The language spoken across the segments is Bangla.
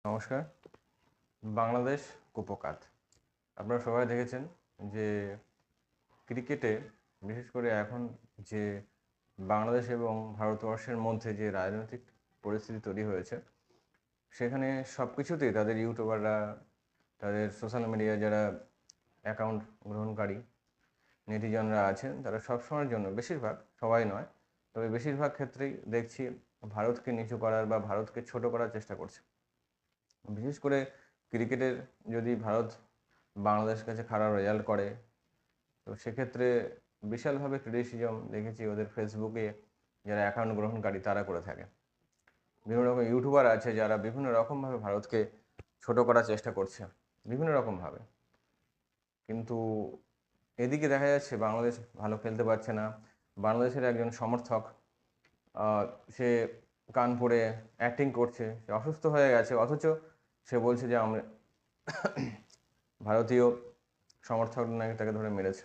নমস্কার। বাংলাদেশ কুপোকাত। আপনারা সবাই দেখেছেন যে ক্রিকেটে বিশেষ করে এখন যে বাংলাদেশ এবং ভারতবর্ষের মধ্যে যে রাজনৈতিক পরিস্থিতি তৈরি হয়েছে, সেখানে সব কিছুতেই তাদের ইউটিউবাররা, তাদের সোশ্যাল মিডিয়া যারা অ্যাকাউন্ট গ্রহণকারী নেটিজনরা আছেন, তারা সবসময়ের জন্য, বেশিরভাগ, সবাই নয়, তবে বেশিরভাগ ক্ষেত্রেই দেখছি ভারতকে নিচু করার বা ভারতকে ছোট করার চেষ্টা করছে। বিশেষ করে ক্রিকেটের যদি ভারত বাংলাদেশের কাছে খারাপ রেজাল্ট করে, তো সেক্ষেত্রে বিশালভাবে ক্রিটিসিজম দেখেছি ওদের ফেসবুকে যারা অ্যাকাউন্ট গ্রহণকারী তারা করে থাকে। বিভিন্ন রকম ইউটিউবার আছে যারা বিভিন্ন রকমভাবে ভারতকে ছোট করার চেষ্টা করছে, বিভিন্ন রকমভাবে। কিন্তু এদিকে দেখা যাচ্ছে বাংলাদেশ ভালো খেলতে পারছে না। বাংলাদেশের একজন সমর্থক, সে কানপুরে অ্যাক্টিং করছে, সে অসুস্থ হয়ে গেছে, অথচ সে বলছে যে আমরা ভারতীয় সমর্থক নাকি তাকে ধরে মেরেছে।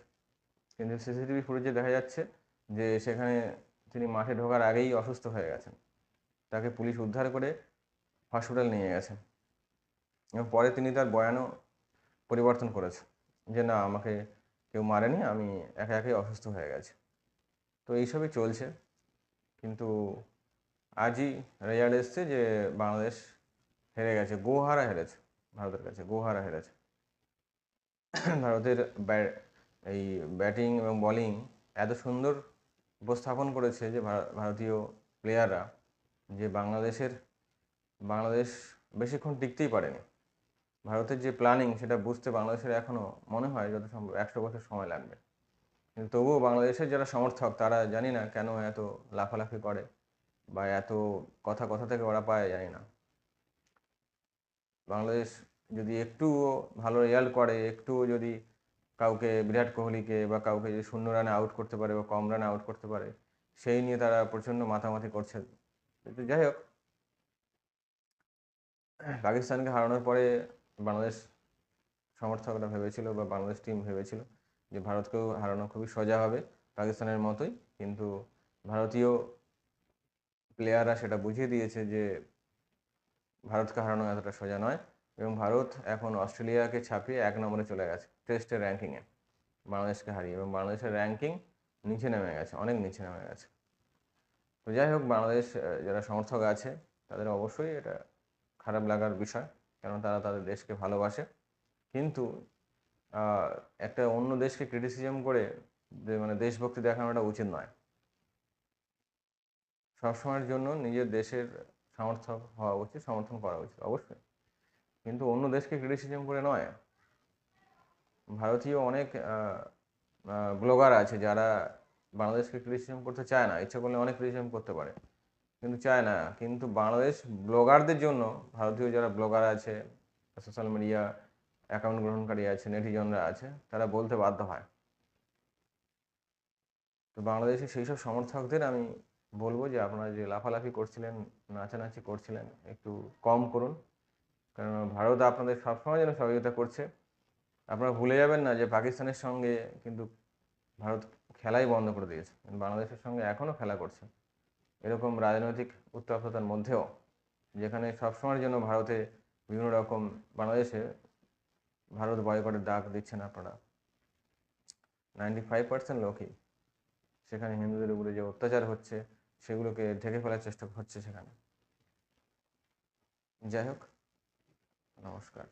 কিন্তু সিসিটিভি ফুটেজে দেখা যাচ্ছে যে সেখানে তিনি মাঠে ঢোকার আগেই অসুস্থ হয়ে গেছেন। তাকে পুলিশ উদ্ধার করে হসপিটাল নিয়ে গেছেন এবং পরে তিনি তার বয়ানও পরিবর্তন করেছে যে না, আমাকে কেউ মারেনি, আমি একা একাই অসুস্থ হয়ে গেছি। তো এইসবই চলছে। কিন্তু আজই রেজাল্ট এসছে যে বাংলাদেশ হেরে গেছে, গোহারা হেরেছে, ভারতের কাছে গোহারা হেরেছে। ভারতের এই ব্যাটিং এবং বোলিং এত সুন্দর উপস্থাপন করেছে যে ভারতীয় প্লেয়াররা, যে বাংলাদেশ বেশিক্ষণ টিকতেই পারেনি। ভারতের যে প্ল্যানিং সেটা বুঝতে বাংলাদেশের এখনও মনে হয় যত সম্ভব 100 বছর সময় লাগবে। কিন্তু তবুও বাংলাদেশের যারা সমর্থক তারা জানি না কেন এত লাফালাফি করে বা এত কথা কোথা থেকে ওরা পায় জানি না। বাংলাদেশ যদি একটুও ভালো রেজাল্ট করে, একটুও যদি কাউকে, বিরাট কোহলিকে বা কাউকে যদি 0 রানে আউট করতে পারে বা কম রানে আউট করতে পারে, সেই নিয়ে তারা প্রচণ্ড মাতামাতি করছে। কিন্তু যাই হোক, পাকিস্তানকে হারানোর পরে বাংলাদেশ সমর্থকরা ভেবেছিল বা বাংলাদেশ টিম ভেবেছিল যে ভারতকেও হারানো খুবই সোজা হবে পাকিস্তানের মতোই। কিন্তু ভারতীয় প্লেয়াররা সেটা বুঝিয়ে দিয়েছে যে ভারতকে হারানো এতটা সোজা নয়, এবং ভারত এখন অস্ট্রেলিয়াকে ছাপিয়ে 1 নম্বরে চলে গেছে টেস্টের র্যাঙ্কিংয়ে, বাংলাদেশকে হারিয়ে। এবং বাংলাদেশের র্যাঙ্কিং নিচে নেমে গেছে, অনেক নিচে নেমে গেছে। তো যাই হোক, বাংলাদেশ যারা সমর্থক আছে তাদের অবশ্যই এটা খারাপ লাগার বিষয়, কারণ তারা তাদের দেশকে ভালোবাসে। কিন্তু একটা অন্য দেশকে ক্রিটিসিজম করে যে দেশভক্তি দেখানোটা উচিত নয়। সবসময়ের জন্য নিজের দেশের সমর্থক হওয়া উচিত, সমর্থন করা উচিত অবশ্যই, কিন্তু অন্য দেশকে ক্রিটিসিজম করে নয়। ভারতীয় অনেক ব্লগার আছে যারা বাংলাদেশকে ক্রিটিসিজম করতে চায় না, ইচ্ছা করলে অনেক ক্রিটিসিজম করতে পারে, কিন্তু চায় না। কিন্তু বাংলাদেশ ব্লগারদের জন্য, ভারতীয় যারা ব্লগার আছে, সোশ্যাল মিডিয়া অ্যাকাউন্ট গ্রহণকারী আছে, নেটিজনরা আছে, তারা বলতে বাধ্য হয়। তো বাংলাদেশের সেই সব সমর্থকদের আমি বলবো যে আপনারা যে লাফালাফি করছিলেন, নাচানাচি করছিলেন, একটু কম করুন, কারণ ভারত আপনাদের সবসময় যেন সহযোগিতা করছে। আপনারা ভুলে যাবেন না যে পাকিস্তানের সঙ্গে কিন্তু ভারত খেলাই বন্ধ করে দিয়েছে, বাংলাদেশের সঙ্গে এখনও খেলা করছে এরকম রাজনৈতিক উত্তপ্ততার মধ্যেও, যেখানে সবসময়ের জন্য ভারতে বিভিন্ন রকম, বাংলাদেশে ভারত বয়কটের ডাক দিচ্ছেন আপনারা। 95% লোকই, সেখানে হিন্দুদের উপরে যে অত্যাচার হচ্ছে সেগুলোকে ঢেকে ফেলার চেষ্টা হচ্ছে সেখানে। যাই হোক, নমস্কার।